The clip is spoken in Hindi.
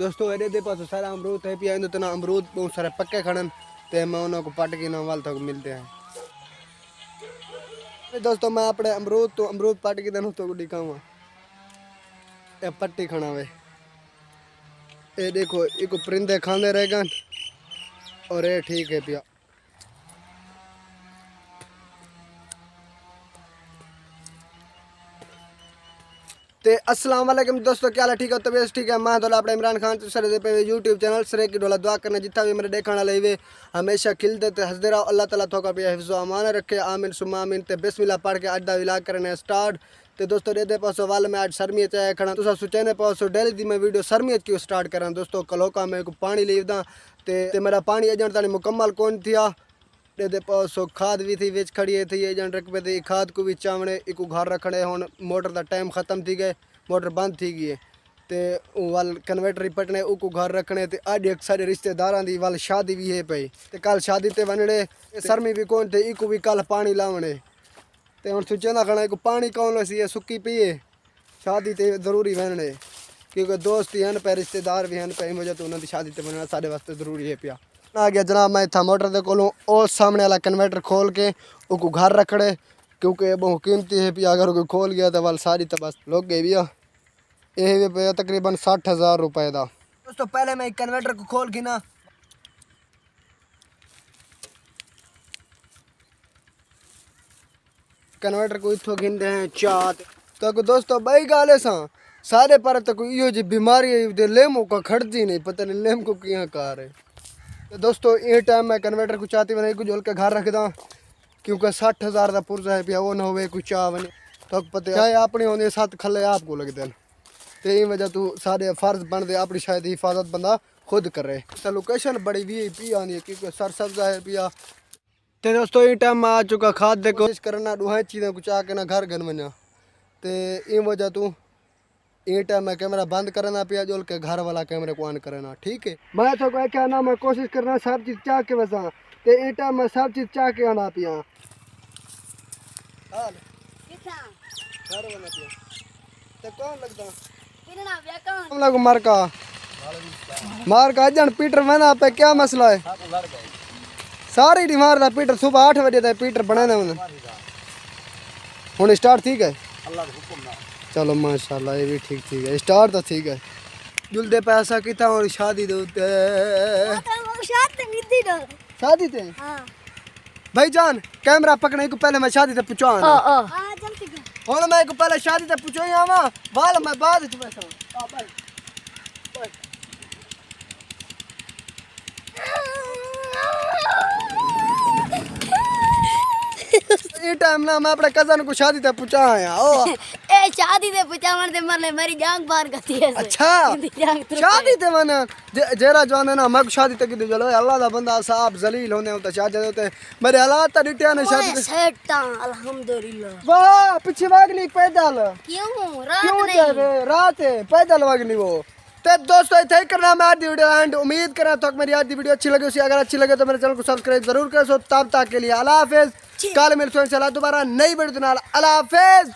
दोस्तों एडे दे पास सारा अमरूद है पिया तो ना अमरूद बहुत सारे पक्के खड़न ते मैं उन्हों को पट के ना वाल तक मिलते हैं। दोस्तों मैं अपने अमरूद पट के देनों तो दिखाऊंगा ये पट्टी खाना वे ये देखो इको परिंदे खाने रहेगा और ये ठीक है पिया। ते अस्सलाम वालेकुम दोस्तों, क्या हाल ठीक है? तबीयत ठीक है? मैं तो अपने इमरान खान सर पे यूट्यूब चैनल सरे की डोला दुआ करना जितना भी मेरे देखने वाले वे हमेशा खिलते थे हंसते रहो। अल्लाह ताला थोका भी हिफ्ज़ अमान रखे, आमीन सुम्मा आमीन। ते बिस्मिल्लाह पढ़ के अड्डा विला करने स्टार्ट। तो दोस्तों दे पासो वाल में आज सरमियत चाहे खड़ा तुसा सुचने पासो डेली दी मैं वीडियो सरमियत क्यों स्टार्ट करा दोस्तों। कलोका में को पानी लीवदा ते मेरा पानी एजेंट तानी मुकम्मल कौन थिया दे पासो खाद भी थी विच खड़ी थी एजेंट रख पे थी खाद को भी चावने इको घर रखने हुन मोटर का टाइम खत्म थी गए मोटर बंद थी गई है तो वाल कन्वर्टर पटने उको घर रखने ते अज एक सारे रिश्तेदारां दी वाल शादी भी है पई ते कल शादी ते वनड़े सरमी भी कौन थे इको भी कल पानी लावने ते हुन सोचना खड़ा इको पानी कौन लो सी सुक्की पिए शादी ते जरूरी वनड़े क्योंकि दोस्त ही हैं पे रिश्तेदार भी हैं पे मुझे तो उन्होंने शादी ते बनना सारे वास्ते जरूरी है पिया। आ गया जनाब मैं था मोटर दे कोलों और सामने वाला कन्वर्टर खोल के उको घर रखड़े क्योंकि बहुत कीमती है पिया अगर कोई खोल गया तो वाल सारी तो बस लोग गए भैया ये पे तकरीबन 60,000 रुपए का। दोस्तों पहले मैं कन्वर्टर को खोल के ना कन्वर्टर को इथों गिनते हैं चात तो दोस्तों बई गाले सा सारे पर तक यो जी बीमारी है लेमो का खड़ती नहीं पता नहीं लेम को क्या कार है। तो दोस्तों ये टाइम मैं कन्वर्टर को चाहती बना को जोल के घर रखदा क्योंकि 60,000 का पुरजा है पिया वो ना होवे कुछ चाह बने तो पता चाहे अपने होने साथ खले आपको लगते हैं तो यही वजह तो सारे फर्ज बन दे अपनी शायद हिफाजत बंदा खुद करे। तो लोकेशन बड़ी VIP आनी है क्योंकि सर सब्जा है पिया। तो दोस्तों ये टाइम में आ चुका खाद दे कोशिश करना दुहाई चीज़ें कुछ आके ना घर गन बना तो ये वजह तो ये टाइम मैं कैमरा बंद करना पिया जोल के घर वाला कैमरे को ऑन करना ठीक है। मैं तो क्या ना मैं कोशिश करना सब चीज़ चाह के बसा तो ये टाइम मैं सब चीज़ चाह के आना पिया तो कौन लगता मार का जन पीटर बना पे क्या मसला है सारी नहीं मारता पीटर सुबह 8 बजे तक पीटर बना हूँ स्टार्ट ठीक है चलो माशाल्लाह ये भी ठीक है स्टार्ट तो ठीक है जुलदे पैसा कितना और शादी दे शादी थे भाई जान कैमरा पकड़ने को पहले मैं शादी से पूछा और मैं को पहले शादी से पूछो आवा वाल मैं बाद में पैसा ये टाइम ना मैं अपने कजन को शादी ते पूछा आया ओ ए शादी ते पूछा मन ते मरले मेरी जान पार करती है अच्छा शादी ते मन जेरा जवान है ना मैं शादी ते की चलो अल्लाह दा बंदा साहब जलील होने होता शादी होते मेरे हालात डिटिया ने शादी सेटा अल्हम्दुलिल्लाह वाह पीछे वागनी पैदल क्यों रात है पैदल वागनी वो तो दोस्तों इतना करना मैं आज दी वीडियो एंड उम्मीद करा तो मेरी आज दी वीडियो अच्छी लगी उसी अगर अच्छी लगे तो मेरे चैनल को सब्सक्राइब जरूर करो तब तक के लिए अल्लाह हाफिज कल मिलते हैं दोबारा नई वीडियो अल्लाह हाफिज।